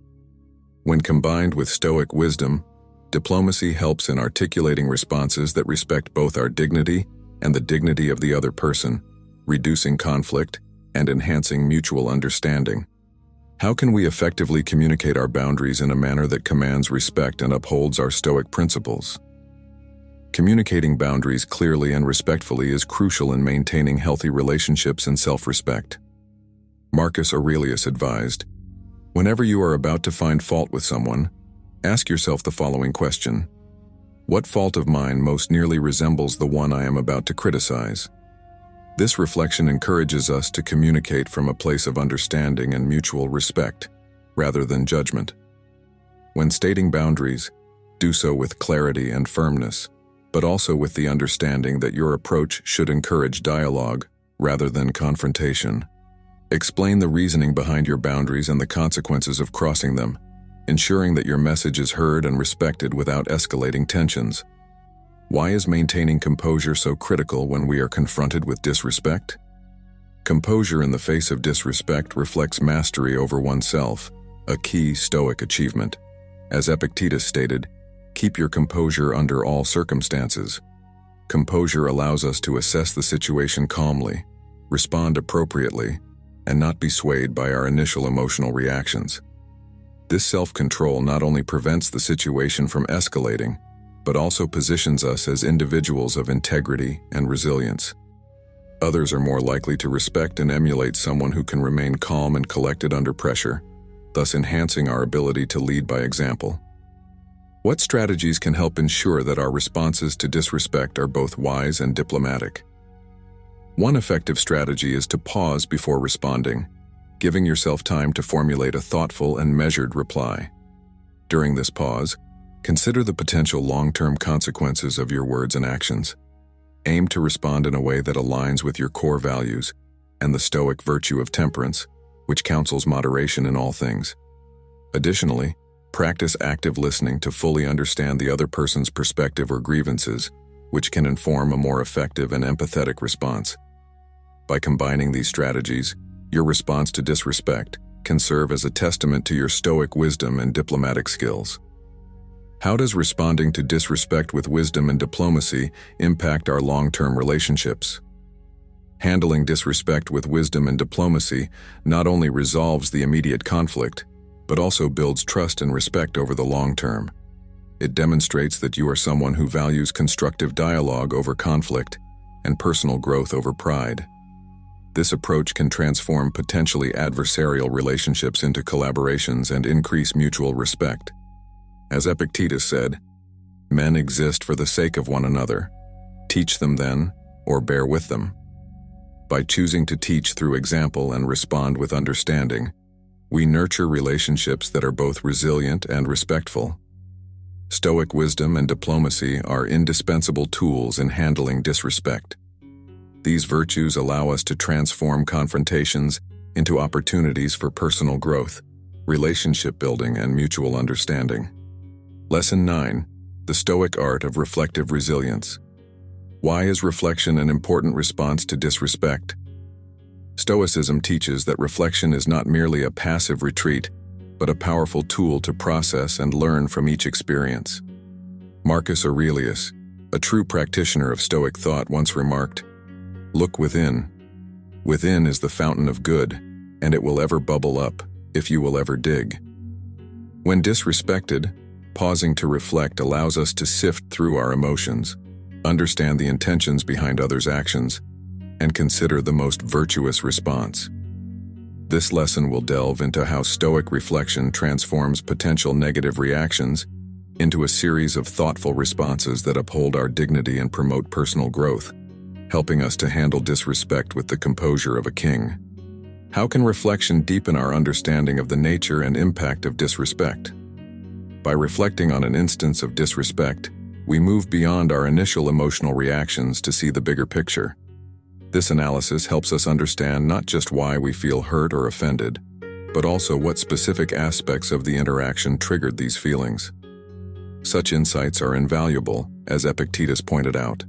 When combined with Stoic wisdom, diplomacy helps in articulating responses that respect both our dignity and the dignity of the other person, reducing conflict and enhancing mutual understanding. How can we effectively communicate our boundaries in a manner that commands respect and upholds our Stoic principles? Communicating boundaries clearly and respectfully is crucial in maintaining healthy relationships and self-respect. Marcus Aurelius advised, "Whenever you are about to find fault with someone, ask yourself the following question: what fault of mine most nearly resembles the one I am about to criticize?" This reflection encourages us to communicate from a place of understanding and mutual respect, rather than judgment. When stating boundaries, do so with clarity and firmness, but also with the understanding that your approach should encourage dialogue rather than confrontation. Explain the reasoning behind your boundaries and the consequences of crossing them, ensuring that your message is heard and respected without escalating tensions. Why is maintaining composure so critical when we are confronted with disrespect? Composure in the face of disrespect reflects mastery over oneself, a key Stoic achievement. As Epictetus stated, "Keep your composure under all circumstances." Composure allows us to assess the situation calmly, respond appropriately, and not be swayed by our initial emotional reactions. This self-control not only prevents the situation from escalating, but also positions us as individuals of integrity and resilience. Others are more likely to respect and emulate someone who can remain calm and collected under pressure, thus enhancing our ability to lead by example. What strategies can help ensure that our responses to disrespect are both wise and diplomatic? One effective strategy is to pause before responding, giving yourself time to formulate a thoughtful and measured reply. During this pause, consider the potential long-term consequences of your words and actions. Aim to respond in a way that aligns with your core values and the Stoic virtue of temperance, which counsels moderation in all things. Additionally, practice active listening to fully understand the other person's perspective or grievances, which can inform a more effective and empathetic response. By combining these strategies, your response to disrespect can serve as a testament to your Stoic wisdom and diplomatic skills. How does responding to disrespect with wisdom and diplomacy impact our long-term relationships? Handling disrespect with wisdom and diplomacy not only resolves the immediate conflict, but also builds trust and respect over the long term. It demonstrates that you are someone who values constructive dialogue over conflict and personal growth over pride. This approach can transform potentially adversarial relationships into collaborations and increase mutual respect. As Epictetus said, "Men exist for the sake of one another. Teach them then, or bear with them." By choosing to teach through example and respond with understanding, we nurture relationships that are both resilient and respectful. Stoic wisdom and diplomacy are indispensable tools in handling disrespect. These virtues allow us to transform confrontations into opportunities for personal growth, relationship building, and mutual understanding. Lesson 9. The Stoic Art of Reflective Resilience. Why is reflection an important response to disrespect? Stoicism teaches that reflection is not merely a passive retreat, but a powerful tool to process and learn from each experience. Marcus Aurelius, a true practitioner of Stoic thought, once remarked, "Look within. Within is the fountain of good, and it will ever bubble up, if you will ever dig." When disrespected, pausing to reflect allows us to sift through our emotions, understand the intentions behind others' actions, and consider the most virtuous response. This lesson will delve into how Stoic reflection transforms potential negative reactions into a series of thoughtful responses that uphold our dignity and promote personal growth, helping us to handle disrespect with the composure of a king. How can reflection deepen our understanding of the nature and impact of disrespect? By reflecting on an instance of disrespect, we move beyond our initial emotional reactions to see the bigger picture. This analysis helps us understand not just why we feel hurt or offended, but also what specific aspects of the interaction triggered these feelings. Such insights are invaluable, as Epictetus pointed out.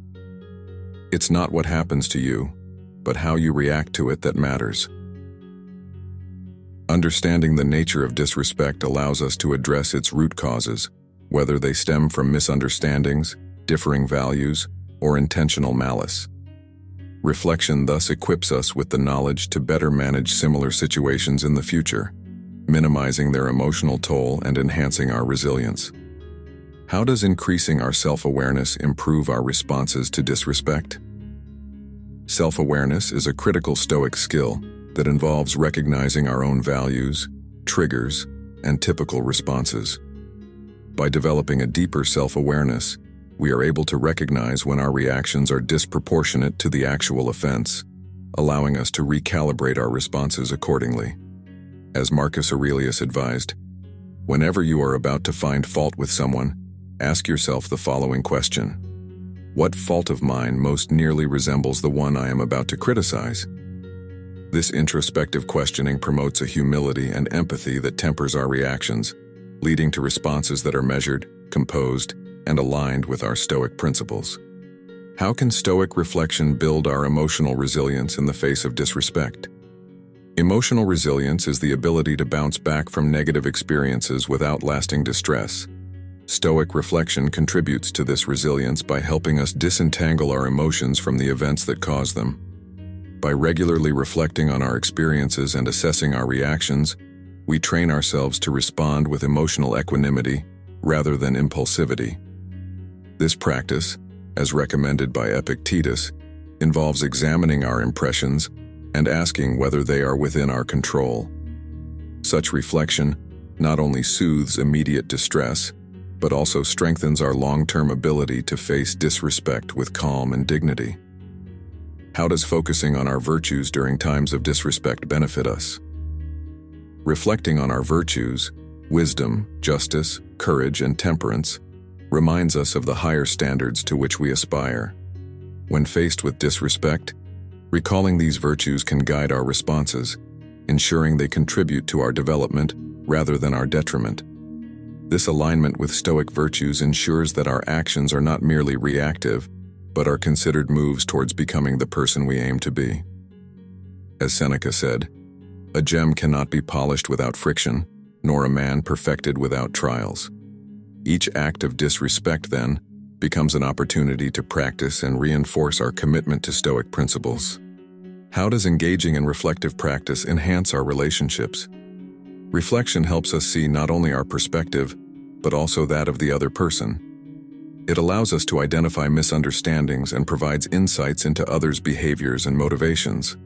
It's not what happens to you, but how you react to it that matters. Understanding the nature of disrespect allows us to address its root causes, whether they stem from misunderstandings, differing values, or intentional malice. Reflection thus equips us with the knowledge to better manage similar situations in the future, minimizing their emotional toll and enhancing our resilience. How does increasing our self-awareness improve our responses to disrespect? Self-awareness is a critical Stoic skill that involves recognizing our own values, triggers, and typical responses. By developing a deeper self-awareness, we are able to recognize when our reactions are disproportionate to the actual offense, allowing us to recalibrate our responses accordingly. As Marcus Aurelius advised, whenever you are about to find fault with someone, ask yourself the following question: what fault of mine most nearly resembles the one I am about to criticize? This introspective questioning promotes a humility and empathy that tempers our reactions, leading to responses that are measured, composed, and aligned with our Stoic principles. How can Stoic reflection build our emotional resilience in the face of disrespect? Emotional resilience is the ability to bounce back from negative experiences without lasting distress. Stoic reflection contributes to this resilience by helping us disentangle our emotions from the events that cause them. By regularly reflecting on our experiences and assessing our reactions, we train ourselves to respond with emotional equanimity rather than impulsivity. This practice, as recommended by Epictetus, involves examining our impressions and asking whether they are within our control. Such reflection not only soothes immediate distress, but also strengthens our long-term ability to face disrespect with calm and dignity. How does focusing on our virtues during times of disrespect benefit us? Reflecting on our virtues, wisdom, justice, courage, and temperance, reminds us of the higher standards to which we aspire. When faced with disrespect, recalling these virtues can guide our responses, ensuring they contribute to our development rather than our detriment. This alignment with Stoic virtues ensures that our actions are not merely reactive, but are considered moves towards becoming the person we aim to be. As Seneca said, "A gem cannot be polished without friction, nor a man perfected without trials." Each act of disrespect, then, becomes an opportunity to practice and reinforce our commitment to Stoic principles. How does engaging in reflective practice enhance our relationships? Reflection helps us see not only our perspective, but also that of the other person. It allows us to identify misunderstandings and provides insights into others' behaviors and motivations.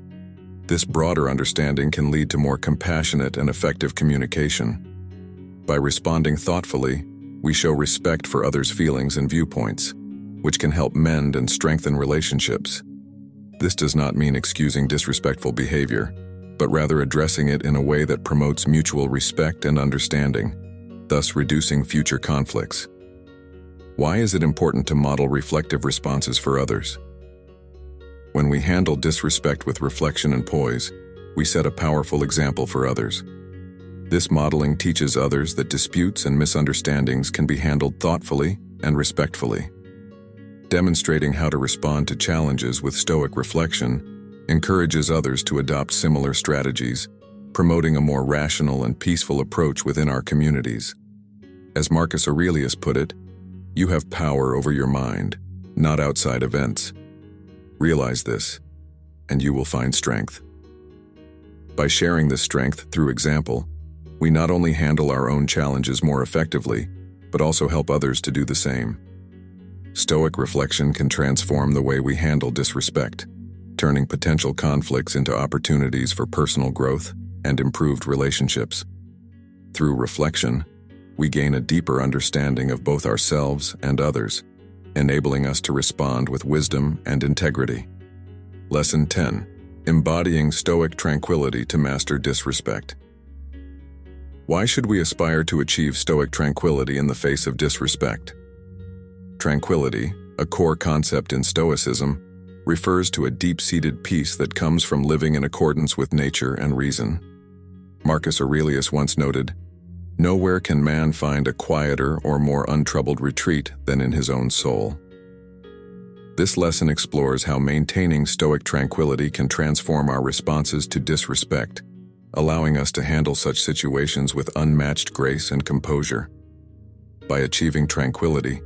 This broader understanding can lead to more compassionate and effective communication. By responding thoughtfully, we show respect for others' feelings and viewpoints, which can help mend and strengthen relationships. This does not mean excusing disrespectful behavior, but rather addressing it in a way that promotes mutual respect and understanding, thus reducing future conflicts. Why is it important to model reflective responses for others? When we handle disrespect with reflection and poise, we set a powerful example for others. This modeling teaches others that disputes and misunderstandings can be handled thoughtfully and respectfully. Demonstrating how to respond to challenges with Stoic reflection encourages others to adopt similar strategies, promoting a more rational and peaceful approach within our communities. As Marcus Aurelius put it, "You have power over your mind, not outside events. Realize this, and you will find strength." By sharing this strength through example, we not only handle our own challenges more effectively, but also help others to do the same. Stoic reflection can transform the way we handle disrespect, turning potential conflicts into opportunities for personal growth and improved relationships. Through reflection, we gain a deeper understanding of both ourselves and others, enabling us to respond with wisdom and integrity. Lesson 10. Embodying Stoic Tranquility to Master Disrespect. Why should we aspire to achieve Stoic tranquility in the face of disrespect? Tranquility, a core concept in Stoicism, refers to a deep-seated peace that comes from living in accordance with nature and reason. Marcus Aurelius once noted, "Nowhere can man find a quieter or more untroubled retreat than in his own soul." This lesson explores how maintaining Stoic tranquility can transform our responses to disrespect, allowing us to handle such situations with unmatched grace and composure. By achieving tranquility,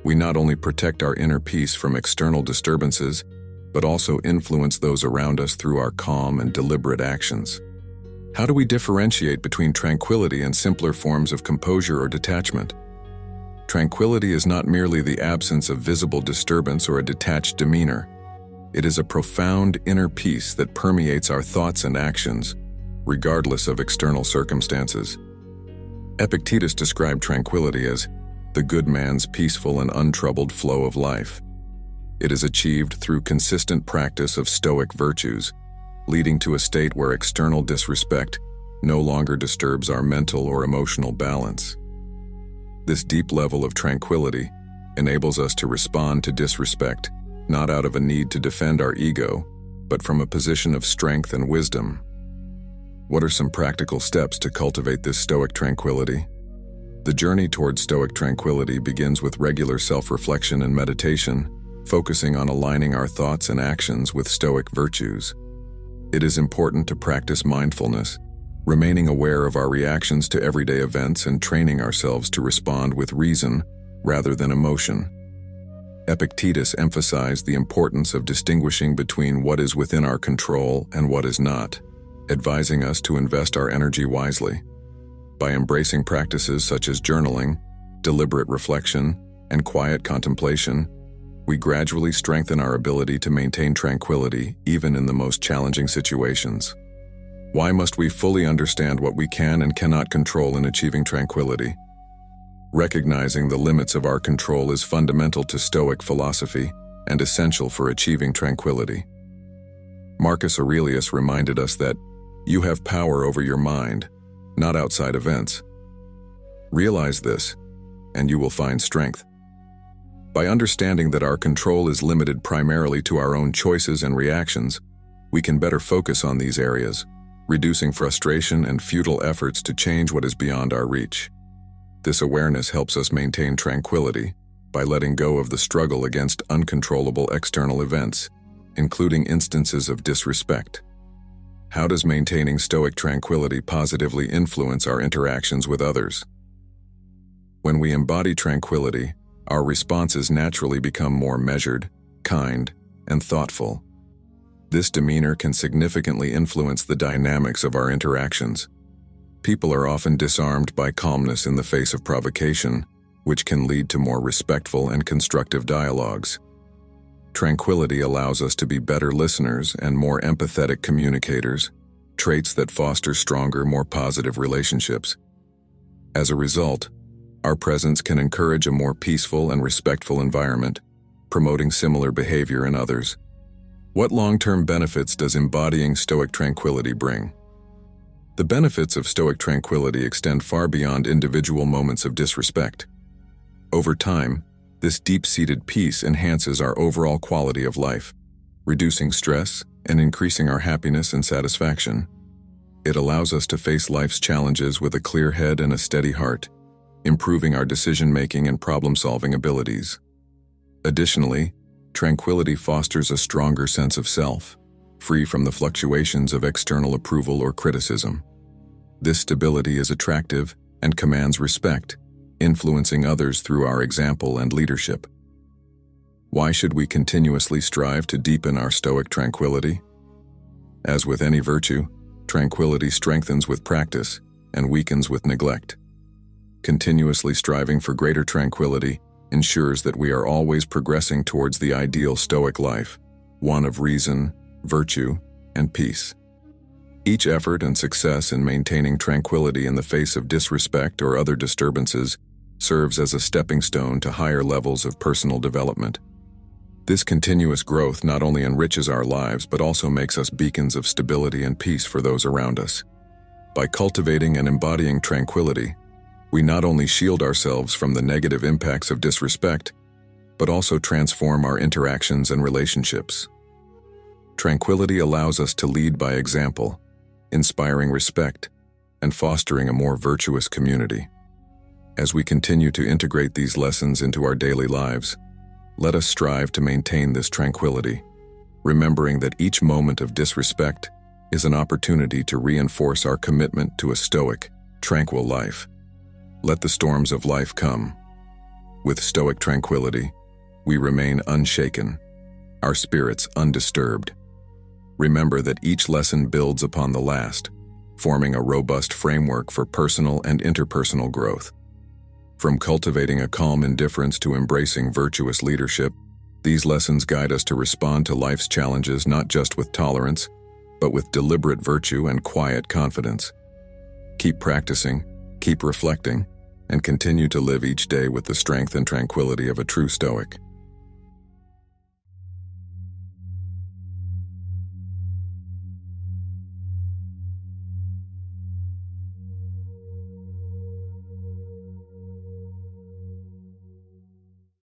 we not only protect our inner peace from external disturbances, but also influence those around us through our calm and deliberate actions. How do we differentiate between tranquility and simpler forms of composure or detachment? Tranquility is not merely the absence of visible disturbance or a detached demeanor. It is a profound inner peace that permeates our thoughts and actions, regardless of external circumstances. Epictetus described tranquility as the good man's peaceful and untroubled flow of life. It is achieved through consistent practice of Stoic virtues, leading to a state where external disrespect no longer disturbs our mental or emotional balance. This deep level of tranquility enables us to respond to disrespect, not out of a need to defend our ego, but from a position of strength and wisdom. What are some practical steps to cultivate this Stoic tranquility? The journey towards Stoic tranquility begins with regular self-reflection and meditation, focusing on aligning our thoughts and actions with Stoic virtues. It is important to practice mindfulness, remaining aware of our reactions to everyday events and training ourselves to respond with reason rather than emotion. Epictetus emphasized the importance of distinguishing between what is within our control and what is not, advising us to invest our energy wisely. By embracing practices such as journaling, deliberate reflection, and quiet contemplation, we gradually strengthen our ability to maintain tranquility even in the most challenging situations. Why must we fully understand what we can and cannot control in achieving tranquility? Recognizing the limits of our control is fundamental to Stoic philosophy and essential for achieving tranquility. Marcus Aurelius reminded us that you have power over your mind, not outside events. Realize this, and you will find strength. By understanding that our control is limited primarily to our own choices and reactions, we can better focus on these areas, reducing frustration and futile efforts to change what is beyond our reach. This awareness helps us maintain tranquility by letting go of the struggle against uncontrollable external events, including instances of disrespect. How does maintaining Stoic tranquility positively influence our interactions with others? When we embody tranquility, our responses naturally become more measured, kind, and thoughtful. This demeanor can significantly influence the dynamics of our interactions. People are often disarmed by calmness in the face of provocation, which can lead to more respectful and constructive dialogues. Tranquility allows us to be better listeners and more empathetic communicators, traits that foster stronger, more positive relationships. As a result, our presence can encourage a more peaceful and respectful environment, promoting similar behavior in others. What long-term benefits does embodying Stoic tranquility bring? The benefits of Stoic tranquility extend far beyond individual moments of disrespect. Over time, this deep-seated peace enhances our overall quality of life. reducing stress and increasing our happiness and satisfaction. It allows us to face life's challenges with a clear head and a steady heart, improving our decision-making and problem-solving abilities. Additionally, tranquility fosters a stronger sense of self, free from the fluctuations of external approval or criticism. This stability is attractive and commands respect, influencing others through our example and leadership. Why should we continuously strive to deepen our Stoic tranquility? As with any virtue, tranquility strengthens with practice and weakens with neglect. Continuously striving for greater tranquility ensures that we are always progressing towards the ideal Stoic life, one of reason, virtue, and peace. Each effort and success in maintaining tranquility in the face of disrespect or other disturbances serves as a stepping stone to higher levels of personal development. This continuous growth not only enriches our lives but also makes us beacons of stability and peace for those around us. By cultivating and embodying tranquility, we not only shield ourselves from the negative impacts of disrespect, but also transform our interactions and relationships. Tranquility allows us to lead by example, inspiring respect, and fostering a more virtuous community. As we continue to integrate these lessons into our daily lives, let us strive to maintain this tranquility, remembering that each moment of disrespect is an opportunity to reinforce our commitment to a Stoic, tranquil life. Let the storms of life come. With Stoic tranquility, we remain unshaken, our spirits undisturbed. Remember that each lesson builds upon the last, forming a robust framework for personal and interpersonal growth. From cultivating a calm indifference to embracing virtuous leadership, these lessons guide us to respond to life's challenges not just with tolerance, but with deliberate virtue and quiet confidence. Keep practicing, keep reflecting, and continue to live each day with the strength and tranquility of a true Stoic.